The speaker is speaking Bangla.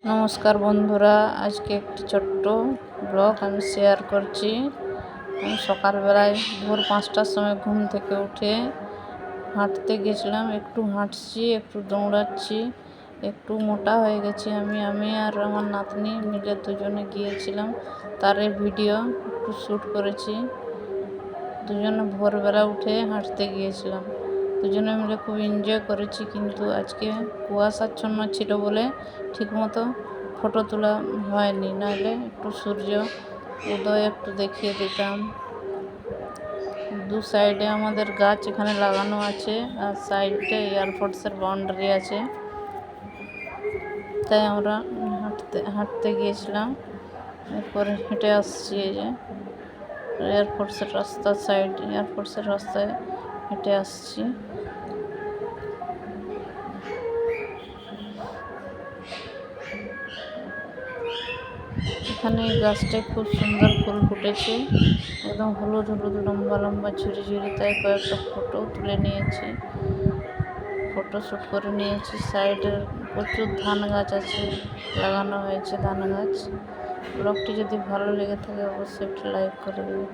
নমস্কার বন্ধুরা, আজকে একটি ছোট্ট ব্লগ আমি শেয়ার করছি। আমি সকালবেলায় ভোর 5টার সময় ঘুম থেকে উঠে হাঁটতে গেছিলাম। একটু হাঁটছি, একটু দৌড়াচ্ছি, একটু মোটা হয়ে গেছি। আমি আর আমার নাতনি মিলে দুজনে গিয়েছিলাম, তার ভিডিও একটু শ্যুট করেছি। দুজনে ভোরবেলা উঠে হাঁটতে গিয়েছিলাম, দুজনে মিলে খুব এনজয় করেছি। কিন্তু আজকে কুয়াশাচ্ছন্ন ছিল বলে ঠিকমতো ফটো তোলা হয়নি, নাহলে একটু সূর্য উদয় একটু দেখিয়ে দিতাম। দু সাইডে আমাদের গাছ এখানে লাগানো আছে, আর সাইডে এয়ারফোর্সের বাউন্ডারি আছে, তাই আমরা হাঁটতে গিয়েছিলাম। এরপরে হেঁটে আসছি, এই যে এয়ারফোর্সের রাস্তায় হেঁটে আসছি। এখানে এই গাছটায় খুব সুন্দর ফুল ফুটেছে, একদম হলুদ হলুদ লম্বা লম্বা ঝুড়ি ঝুড়ি, তাই কয়েকটা ফটো তুলে নিয়েছি, ফটো শ্যুট করে নিয়েছি। সাইডে প্রচুর ধান গাছ আছে, লাগানো হয়েছে ধান গাছ। ব্লগটি যদি ভালো লেগে থাকে অবশ্যই একটু লাইক করে দেবে।